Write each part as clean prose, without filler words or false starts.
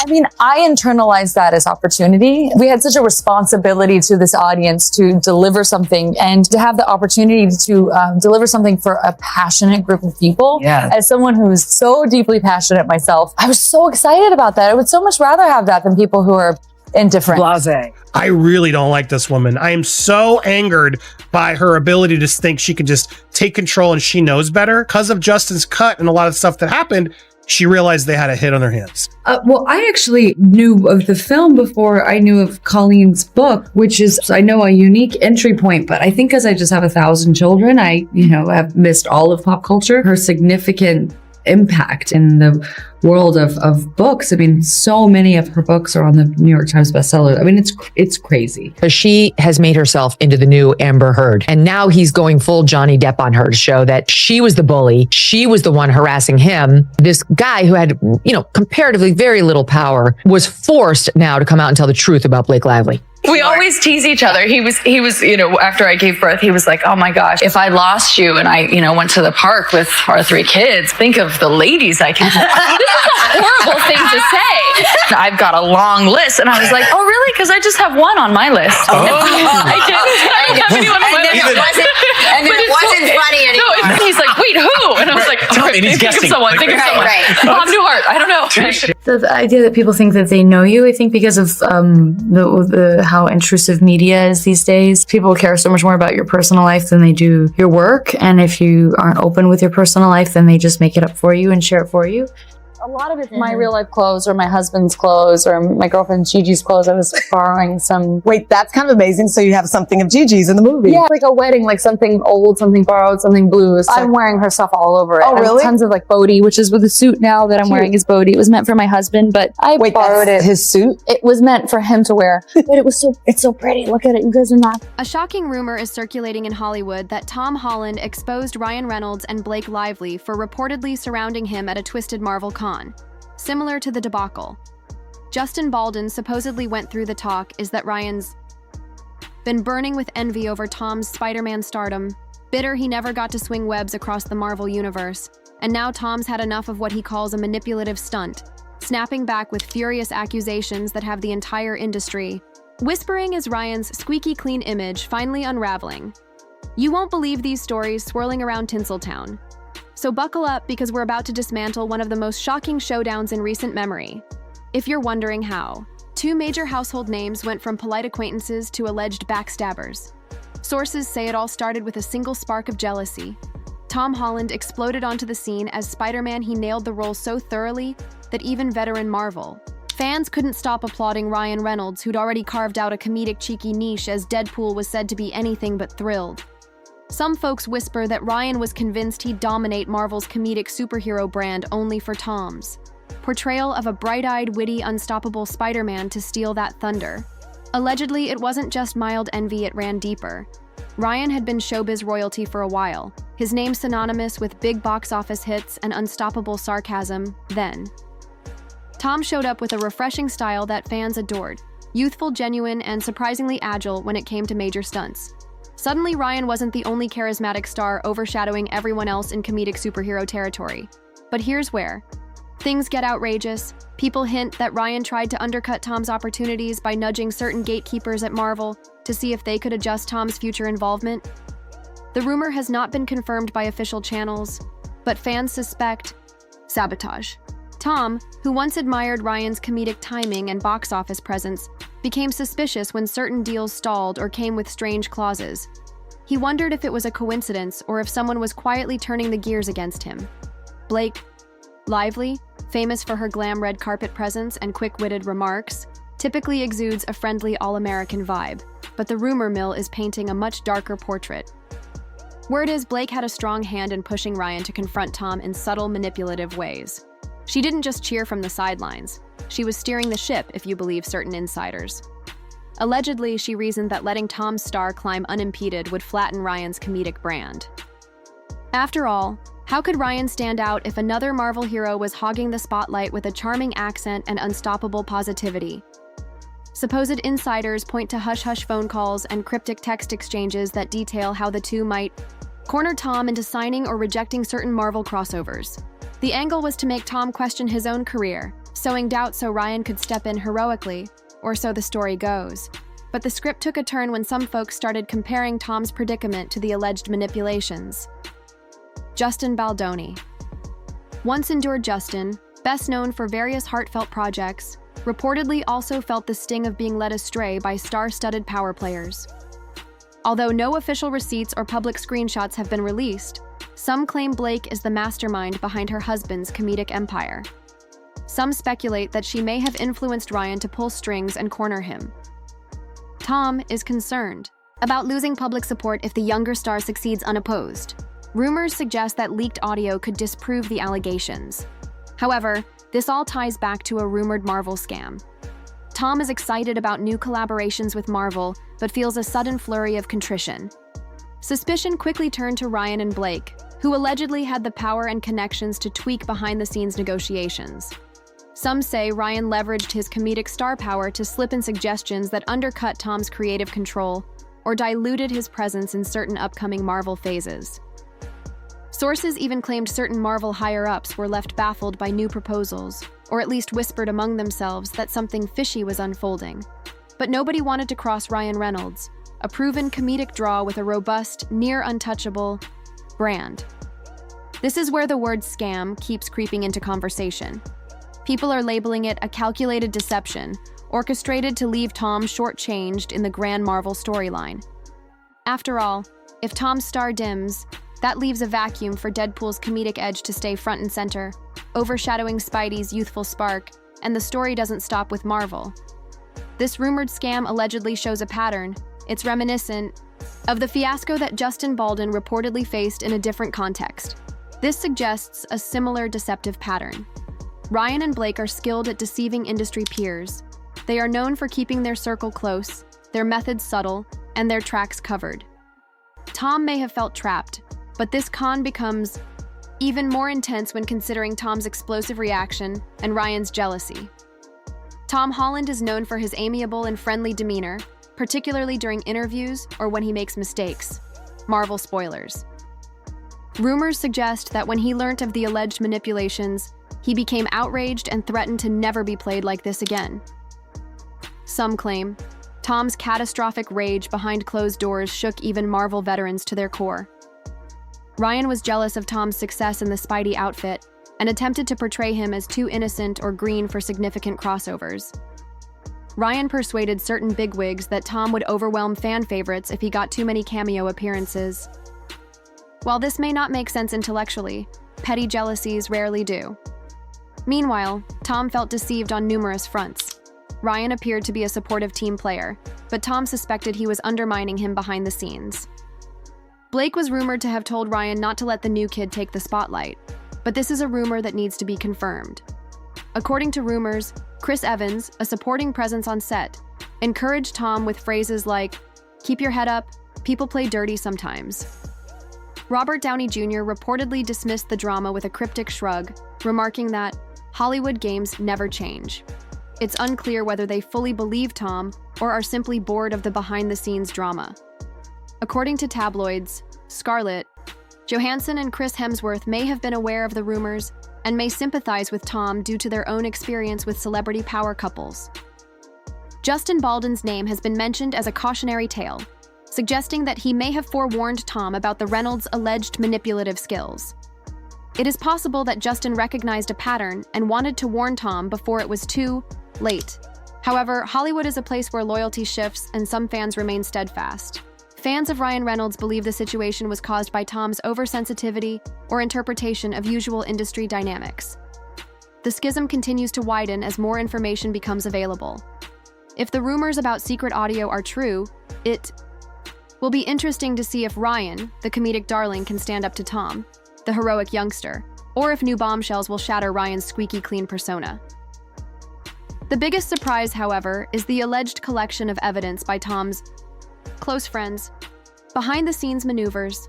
I mean, I internalized that as opportunity. We had such a responsibility to this audience to deliver something and to have the opportunity to deliver something for a passionate group of people. Yeah. As someone who's so deeply passionate myself, I was so excited about that. I would so much rather have that than people who are indifferent. Blasé. I really don't like this woman. I am so angered by her ability to think she can just take control and she knows better. Because of Justin's cut and a lot of stuff that happened, she realized they had a hit on their hands. Well, I actually knew of the film before I knew of Colleen's book, which is, I know, a unique entry point, but I think because I just have 1,000 children, I, have missed all of pop culture. Her significant impact in the world of books. I mean, so many of her books are on the New York Times bestseller. I mean, it's crazy. She has made herself into the new Amber Heard. And now he's going full Johnny Depp on her to show that she was the bully. She was the one harassing him. This guy who had, comparatively very little power was forced now to come out and tell the truth about Blake Lively. We always tease each other. He was, after I gave birth, he was like, oh my gosh, if I lost you and I, went to the park with our 3 kids, think of the ladies I can. This is a horrible thing to say. I've got a long list. And I was like, oh really? Because I just have one on my list. I don't have anyone on my list. And then it wasn't funny anymore. No, he's like, wait, who? And I was like, okay, think of someone. Right. Bob Newhart. I don't know. The idea that people think that they know you, I think because of how intrusive media is these days. People care so much more about your personal life than they do your work. And if you aren't open with your personal life, then they just make it up for you and share it for you. A lot of it's my real life clothes or my husband's clothes or my girlfriend Gigi's clothes. I was borrowing some. Wait, that's kind of amazing. So you have something of Gigi's in the movie. Yeah, like a wedding, like something old, something borrowed, something blue. So I'm wearing her stuff all over it. Oh, really? Tons of like Bodhi, which is with the suit now that I'm wearing is Bodhi. It was meant for my husband, but I borrowed it. His suit? It was meant for him to wear. But it's so pretty. Look at it. You guys are not. A shocking rumor is circulating in Hollywood that Tom Holland exposed Ryan Reynolds and Blake Lively for reportedly surrounding him at a Twisted Marvel con. Similar to the debacle, Justin Baldwin supposedly went through the talk is that Ryan's been burning with envy over Tom's Spider-Man stardom, bitter he never got to swing webs across the Marvel universe, and now Tom's had enough of what he calls a manipulative stunt, snapping back with furious accusations that have the entire industry whispering as Ryan's squeaky clean image finally unraveling. You won't believe these stories swirling around Tinseltown. So buckle up because we're about to dismantle one of the most shocking showdowns in recent memory. If you're wondering how, 2 major household names went from polite acquaintances to alleged backstabbers. Sources say it all started with a single spark of jealousy. Tom Holland exploded onto the scene as Spider-Man. He nailed the role so thoroughly that even veteran Marvel fans couldn't stop applauding Ryan Reynolds, who'd already carved out a comedic cheeky niche as Deadpool was said to be anything but thrilled. Some folks whisper that Ryan was convinced he'd dominate Marvel's comedic superhero brand only for Tom's portrayal of a bright-eyed, witty, unstoppable Spider-Man to steal that thunder. Allegedly, it wasn't just mild envy, it ran deeper. Ryan had been showbiz royalty for a while, his name synonymous with big box office hits and unstoppable sarcasm then. Tom showed up with a refreshing style that fans adored, youthful, genuine, and surprisingly agile when it came to major stunts. Suddenly, Ryan wasn't the only charismatic star overshadowing everyone else in comedic superhero territory. But here's where things get outrageous. People hint that Ryan tried to undercut Tom's opportunities by nudging certain gatekeepers at Marvel to see if they could adjust Tom's future involvement. The rumor has not been confirmed by official channels, but fans suspect sabotage. Tom, who once admired Ryan's comedic timing and box office presence, became suspicious when certain deals stalled or came with strange clauses. He wondered if it was a coincidence or if someone was quietly turning the gears against him. Blake Lively, famous for her glam red carpet presence and quick-witted remarks, typically exudes a friendly all-American vibe, but the rumor mill is painting a much darker portrait. Word is Blake had a strong hand in pushing Ryan to confront Tom in subtle, manipulative ways. She didn't just cheer from the sidelines. She was steering the ship, if you believe certain insiders. Allegedly, she reasoned that letting Tom's star climb unimpeded would flatten Ryan's comedic brand. After all, how could Ryan stand out if another Marvel hero was hogging the spotlight with a charming accent and unstoppable positivity? Supposed insiders point to hush-hush phone calls and cryptic text exchanges that detail how the two might corner Tom into signing or rejecting certain Marvel crossovers. The angle was to make Tom question his own career, sowing doubt so Ryan could step in heroically, or so the story goes. But the script took a turn when some folks started comparing Tom's predicament to the alleged manipulations. Justin Baldoni. Once endured Justin, best known for various heartfelt projects, reportedly also felt the sting of being led astray by star-studded power players. Although no official receipts or public screenshots have been released, some claim Blake is the mastermind behind her husband's comedic empire. Some speculate that she may have influenced Ryan to pull strings and corner him. Tom is concerned about losing public support if the younger star succeeds unopposed. Rumors suggest that leaked audio could disprove the allegations. However, this all ties back to a rumored Marvel scam. Tom is excited about new collaborations with Marvel, but feels a sudden flurry of contrition. Suspicion quickly turned to Ryan and Blake, who allegedly had the power and connections to tweak behind-the-scenes negotiations. Some say Ryan leveraged his comedic star power to slip in suggestions that undercut Tom's creative control or diluted his presence in certain upcoming Marvel phases. Sources even claimed certain Marvel higher-ups were left baffled by new proposals, or at least whispered among themselves that something fishy was unfolding. But nobody wanted to cross Ryan Reynolds, a proven comedic draw with a robust, near-untouchable brand. This is where the word scam keeps creeping into conversation. People are labeling it a calculated deception, orchestrated to leave Tom shortchanged in the grand Marvel storyline. After all, if Tom's star dims, that leaves a vacuum for Deadpool's comedic edge to stay front and center, overshadowing Spidey's youthful spark, and the story doesn't stop with Marvel. This rumored scam allegedly shows a pattern. It's reminiscent of the fiasco that Justin Baldwin reportedly faced in a different context. This suggests a similar deceptive pattern. Ryan and Blake are skilled at deceiving industry peers. They are known for keeping their circle close, their methods subtle, and their tracks covered. Tom may have felt trapped, but this con becomes even more intense when considering Tom's explosive reaction and Ryan's jealousy. Tom Holland is known for his amiable and friendly demeanor, particularly during interviews or when he makes mistakes. Marvel spoilers. Rumors suggest that when he learnt of the alleged manipulations, he became outraged and threatened to never be played like this again. Some claim Tom's catastrophic rage behind closed doors shook even Marvel veterans to their core. Ryan was jealous of Tom's success in the Spidey outfit and attempted to portray him as too innocent or green for significant crossovers. Ryan persuaded certain bigwigs that Tom would overwhelm fan favorites if he got too many cameo appearances. While this may not make sense intellectually, petty jealousies rarely do. Meanwhile, Tom felt deceived on numerous fronts. Ryan appeared to be a supportive team player, but Tom suspected he was undermining him behind the scenes. Blake was rumored to have told Ryan not to let the new kid take the spotlight, but this is a rumor that needs to be confirmed. According to rumors, Chris Evans, a supporting presence on set, encouraged Tom with phrases like, "Keep your head up, people play dirty sometimes." Robert Downey Jr. reportedly dismissed the drama with a cryptic shrug, remarking that Hollywood games never change. It's unclear whether they fully believe Tom or are simply bored of the behind-the-scenes drama. According to tabloids, Scarlett, Johansson and Chris Hemsworth may have been aware of the rumors and may sympathize with Tom due to their own experience with celebrity power couples. Justin Baldwin's name has been mentioned as a cautionary tale, suggesting that he may have forewarned Tom about the Reynolds' alleged manipulative skills. It is possible that Justin recognized a pattern and wanted to warn Tom before it was too late. However, Hollywood is a place where loyalty shifts and some fans remain steadfast. Fans of Ryan Reynolds believe the situation was caused by Tom's oversensitivity or interpretation of usual industry dynamics. The schism continues to widen as more information becomes available. If the rumors about secret audio are true, it will be interesting to see if Ryan, the comedic darling, can stand up to Tom, the heroic youngster, or if new bombshells will shatter Ryan's squeaky clean persona. The biggest surprise, however, is the alleged collection of evidence by Tom's close friends, behind-the-scenes maneuvers.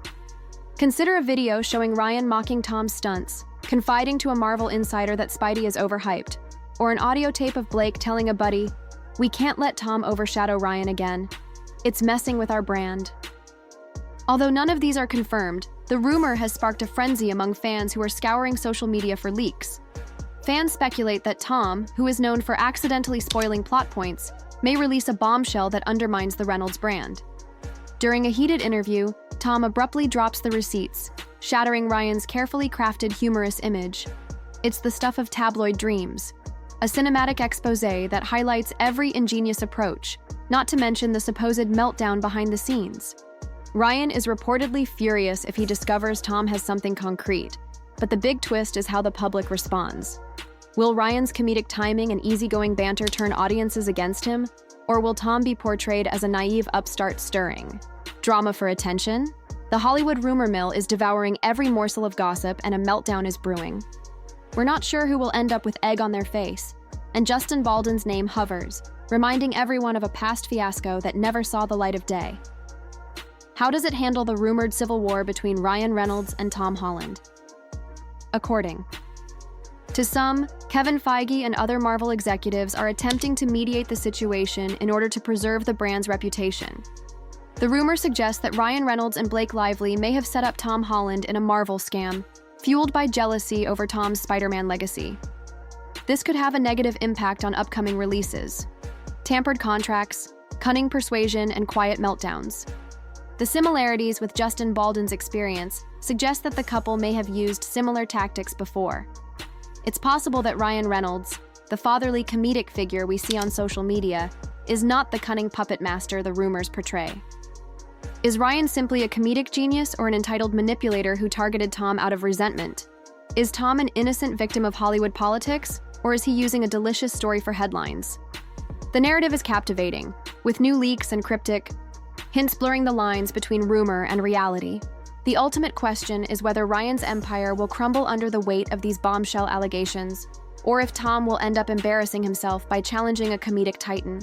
Consider a video showing Ryan mocking Tom's stunts, confiding to a Marvel insider that Spidey is overhyped, or an audio tape of Blake telling a buddy, "We can't let Tom overshadow Ryan again. It's messing with our brand." Although none of these are confirmed, the rumor has sparked a frenzy among fans who are scouring social media for leaks. Fans speculate that Tom, who is known for accidentally spoiling plot points, may release a bombshell that undermines the Reynolds brand. During a heated interview, Tom abruptly drops the receipts, shattering Ryan's carefully crafted humorous image. It's the stuff of tabloid dreams, a cinematic expose that highlights every ingenious approach, not to mention the supposed meltdown behind the scenes. Ryan is reportedly furious if he discovers Tom has something concrete, but the big twist is how the public responds. Will Ryan's comedic timing and easygoing banter turn audiences against him, or will Tom be portrayed as a naive upstart stirring drama for attention? The Hollywood rumor mill is devouring every morsel of gossip, and a meltdown is brewing. We're not sure who will end up with egg on their face, and Justin Baldwin's name hovers, reminding everyone of a past fiasco that never saw the light of day. How does it handle the rumored civil war between Ryan Reynolds and Tom Holland? According to some, Kevin Feige and other Marvel executives are attempting to mediate the situation in order to preserve the brand's reputation. The rumor suggests that Ryan Reynolds and Blake Lively may have set up Tom Holland in a Marvel scam, fueled by jealousy over Tom's Spider-Man legacy. This could have a negative impact on upcoming releases: tampered contracts, cunning persuasion, and quiet meltdowns. The similarities with Justin Baldwin's experience suggest that the couple may have used similar tactics before. It's possible that Ryan Reynolds, the fatherly comedic figure we see on social media, is not the cunning puppet master the rumors portray. Is Ryan simply a comedic genius or an entitled manipulator who targeted Tom out of resentment? Is Tom an innocent victim of Hollywood politics, or is he using a delicious story for headlines? The narrative is captivating, with new leaks and cryptic hints blurring the lines between rumor and reality. The ultimate question is whether Ryan's empire will crumble under the weight of these bombshell allegations, or if Tom will end up embarrassing himself by challenging a comedic titan.